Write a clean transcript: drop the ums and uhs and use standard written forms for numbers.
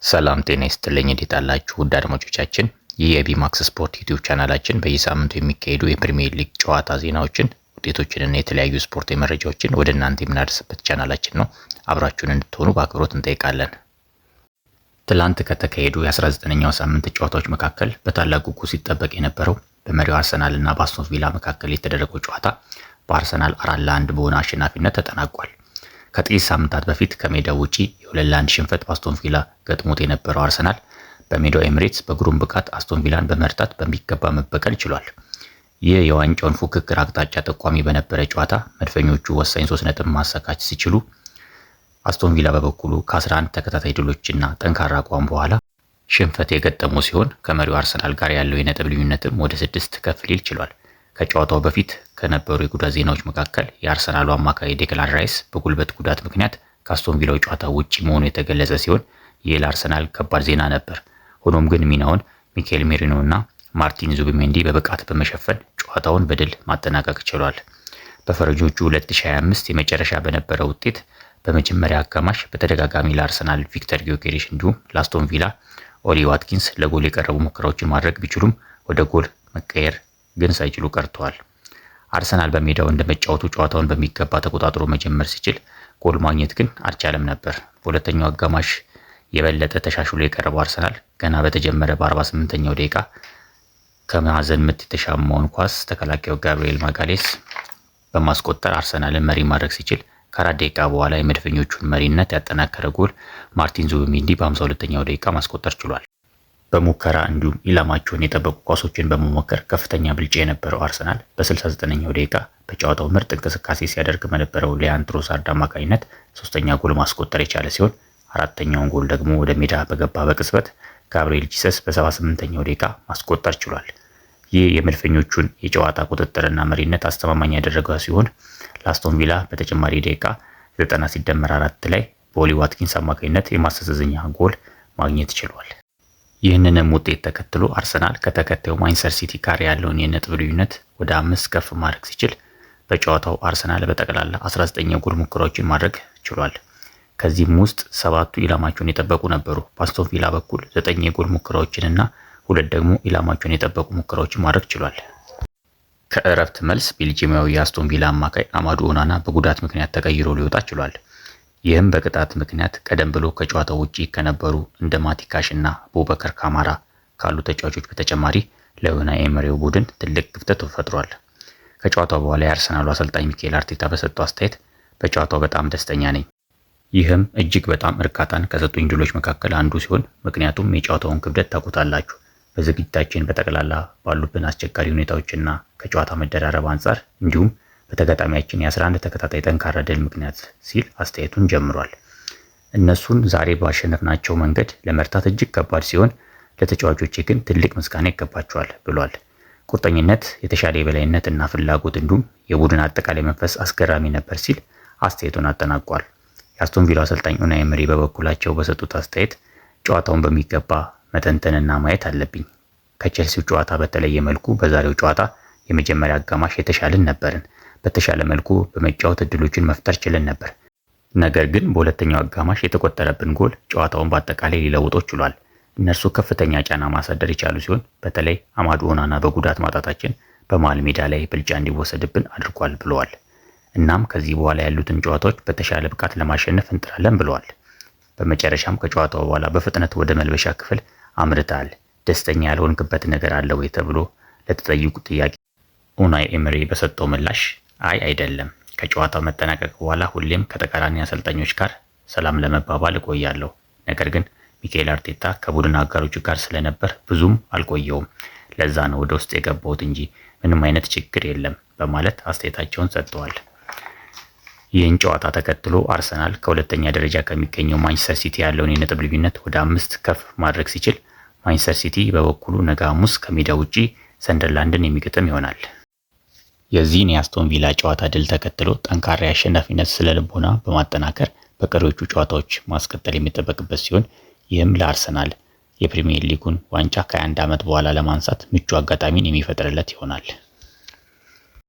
ሰላም ጤና ይስጥልኝ። እንዴት አላችሁ ውድ አድማጮቻችን? ይህ የቢማክስ ስፖርት ዩቲዩብ ቻናላችን በየሳምንቱ የሚካሄዱ የፕሪሚየር ሊግ ጨዋታ ዜናዎችን፣ ውጤቶችንና የተለያዩ ስፖርታዊ መረጃዎችን ወደ እናንተ የምናደርስበት ቻናላችን ነው። አብራችሁን እንድትሆኑ በአክብሮት እንጠይቃለን። ትላንት ከተካሄዱ የ19ኛው ሳምንት ጨዋታዎች መካከል በታላቅ ጉጉት ሲጠበቅ የነበረው በመሪው አርሰናል እና በአስቶን ቪላ መካከል የተደረገው ጨዋታ በአርሰናል 4-1 በሆነ አሸናፊነት ተጠናቋል። ከጥቂት ሳምንታት በፊት ከሜዳው ውጪ የ2-1 ሽንፈት በአስቶን ቪላ ገጥሞት የነበረው አርሰናል በሜዳው ኤምሬትስ በግሩም ብቃት አስቶን ቪላን በመርታት በሚገባ መበቀል ችሏል። ይህ የዋንጫውን ፉክክር አቅጣጫ ጠቋሚ በነበረ ጨዋታ መድፈኞቹ ወሳኝ 3 ነጥብ ማሳካት ሲችሉ፣ አስቶን ቪላ በበኩሉ ከ11 ተከታታይ ድሎችና ጠንካራ አቋም በኋላ ሽንፈት የገጠሙ ሲሆን ከመሪው አርሰናል ጋር ያለው የነጥብ ልዩነትም ወደ 6 ከፍ ሊል ችሏል። ከጨዋታው በፊት ከነበሩ የጉዳት ዜናዎች መካከል የአርሰናሉ አማካይ ዴክላን ራይስ በጉልበት ጉዳት ምክንያት ከአስቶን ቪላው ጨዋታ ውጪ መሆኑ የተገለጸ ሲሆን ይህ ለአርሰናል ከባድ ዜና ነበር። ሆኖም ግን ሚናውን ሚካኤል ሜሪኖ እና ማርቲን ዙቢሜንዲ በብቃት በመሸፈን ጨዋታውን በድል ማጠናቀቅ ችሏል። በፈረንጆቹ 2025 የመጨረሻ በነበረ ውጤት በመጀመሪያ አጋማሽ በተደጋጋሚ ለአርሰናል ቪክተር ጊዮኬሬሽ እንዲሁም ለአስቶን ቪላ ኦሊ ዋትኪንስ ለጎል የቀረቡ ሙከራዎችን ማድረግ ቢችሉም ወደ ጎል መቀየር ግን ሳይችሉ ቀርተዋል። አርሰናል በሜዳው እንደመጫወቱ ጨዋታውን በሚገባ ተቆጣጥሮ መጀመር ሲችል ጎል ማግኘት ግን አልቻለም ነበር። በሁለተኛው አጋማሽ የበለጠ ተሻሽሎ የቀረበው አርሰናል ገና በተጀመረ በ48ኛው ደቂቃ ከማዕዘን ምት የተሻማውን ኳስ ተከላካዩ ጋብሪኤል ማጋሌስ በማስቆጠር አርሰናልን መሪ ማድረግ ሲችል ከ4 ደቂቃ በኋላ የመድፈኞቹን መሪነት ያጠናከረ ጎል ማርቲን ዙቢሜንዲ በ52ኛው ደቂቃ ማስቆጠር ችሏል። በሙከራ እንዲሁም ኢላማቸውን የጠበቁ ኳሶችን በመሞከር ከፍተኛ ብልጫ የነበረው አርሰናል በ69ኛው ደቂቃ በጨዋታው ምርጥ እንቅስቃሴ ሲያደርግ በነበረው ሊያንድሮ ትሮሳርድ አማካኝነት 3ኛ ጎል ማስቆጠር የቻለ ሲሆን 4ኛውን ጎል ደግሞ ወደ ሜዳ በገባ በቅጽበት ጋብሪኤል ጂሰስ በ78ኛው ደቂቃ ማስቆጠር ችሏል። ይህ የመድፈኞቹን የጨዋታ ቁጥጥርና መሪነት አስተማማኝ ያደረገ ሲሆን ለአስቶን ቪላ በተጨማሪ ደቂቃ 90 ሲደመር 4 ላይ በኦሊ ዋትኪንስ አማካኝነት የማስተዛዘኛ ጎል ማግኘት ችሏል። ይህንንም ውጤት ተከትሎ አርሰናል ከተከታዩ ማንቸስተር ሲቲ ጋር ያለውን የነጥብ ልዩነት ወደ 5 ከፍ ማድረግ ሲችል በጨዋታው አርሰናል በጠቅላላ 19 የጎል ሙከራዎችን ማድረግ ችሏል። ከዚህም ውስጥ 7ቱ ኢላማቸውን የጠበቁ ነበሩ። በአስቶን ቪላ በኩል 9 የጎል ሙከራዎችንና 2 ደግሞ ኢላማቸውን የጠበቁ ሙከራዎችን ማድረግ ችሏል። ከእረፍት መልስ ቤልጂየማዊ የአስቶን ቪላ አማካይ አማዱ ኦናና በጉዳት ምክንያት ተቀይሮ ሊወጣ ችሏል። ይህም በቅጣት ምክንያት ቀደም ብሎ ከጨዋታው ውጪ ከነበሩ እንደ ማቲካሽ እና አቡበከር ካማራ ካሉ ተጫዋቾች በተጨማሪ ለኡናይ ኤመሪው ቡድን ትልቅ ክፍተት ፈጥሯል። ከጨዋታው በኋላ የአርሰናሉ አሰልጣኝ ሚካኤል አርቴታ በሰጠው አስተያየት በጨዋታው በጣም ደስተኛ ነኝ፣ ይህም እጅግ በጣም እርካታን ከሰጡኝ ድሎች መካከል አንዱ ሲሆን ምክንያቱም የጨዋታውን ክብደት ታውቁታላችሁ። በዝግጅታችን በጠቅላላ ባሉብን አስቸጋሪ ሁኔታዎችና ከጨዋታ መደራረብ አንጻር እንዲሁም በተጋጣሚያችን የ11 ተከታታይ ጠንካራ ድል ምክንያት ሲል አስተያየቱን ጀምሯል። እነሱን ዛሬ ባሸነፍናቸው መንገድ ለመርታት እጅግ ከባድ ሲሆን ለተጫዋቾቼ ግን ትልቅ ምስጋና ይገባቸዋል ብሏል። ቁርጠኝነት፣ የተሻለ የበላይነት እና ፍላጎት እንዲሁም የቡድን አጠቃላይ መንፈስ አስገራሚ ነበር ሲል አስተያየቱን አጠናቋል። የአስቶን ቪላ አሰልጣኝ ኡናይ ኤመሪ በበኩላቸው በሰጡት አስተያየት ጨዋታውን በሚገባ መተንተንና ማየት አለብኝ። ከቼልሲው ጨዋታ በተለየ መልኩ በዛሬው ጨዋታ የመጀመሪያ አጋማሽ የተሻልን ነበርን። በተሻለ መልኩ በመጫወት እድሎችን መፍጠር ችለን ነበር። ነገር ግን በሁለተኛው አጋማሽ የተቆጠረብን ጎል ጨዋታውን በአጠቃላይ ሊለውጠው ችሏል። እነርሱ ከፍተኛ ጫና ማሳደር የቻሉ ሲሆን በተለይ አማዱ ኦናና በጉዳት ማጣታችን በመሃል ሜዳ ላይ ብልጫ እንዲወሰድብን አድርጓል ብለዋል። እናም ከዚህ በኋላ ያሉትን ጨዋታዎች በተሻለ ብቃት ለማሸነፍ እንጥራለን ብለዋል። በመጨረሻም ከጨዋታው በኋላ በፍጥነት ወደ መልበሻ ክፍል አምርተዋል። ደስተኛ ያልሆንክበት ነገር አለ ወይ ተብሎ ለተጠየቁት ጥያቄ ኡናይ ኤመሪ በሰጠው ምላሽ አይደለም፣ ከጨዋታው መጠናቀቅ በኋላ ሁሌም ከተቃራኒ አሰልጣኞች ጋር ሰላም ለመባባል እቆያለሁ። ነገር ግን ሚካኤል አርቴታ ከቡድን አጋሮቹ ጋር ስለነበር ብዙም አልቆየውም። ለዛ ነው ወደ ውስጥ የገባሁት እንጂ ምንም አይነት ችግር የለም በማለት አስተያየታቸውን ሰጥተዋል። ይህን ጨዋታ ተከትሎ አርሰናል ከሁለተኛ ደረጃ ከሚገኘው ማንቸስተር ሲቲ ያለውን የነጥብ ልዩነት ወደ 5 ከፍ ማድረግ ሲችል ማንቸስተር ሲቲ በበኩሉ ነገ ሐሙስ ከሜዳ ውጪ ሰንደርላንድን የሚገጥም ይሆናል። የዚህን የአስቶን ቪላ ጨዋታ ድል ተከትሎ ጠንካራ የአሸናፊነት ስነልቦና በማጠናከር በቀሪዎቹ ጨዋታዎች ማስቀጠል የሚጠበቅበት ሲሆን ይህም ለአርሰናል የፕሪሚየር ሊጉን ዋንጫ ከ21 ዓመት በኋላ ለማንሳት ምቹ አጋጣሚን የሚፈጥርለት ይሆናል።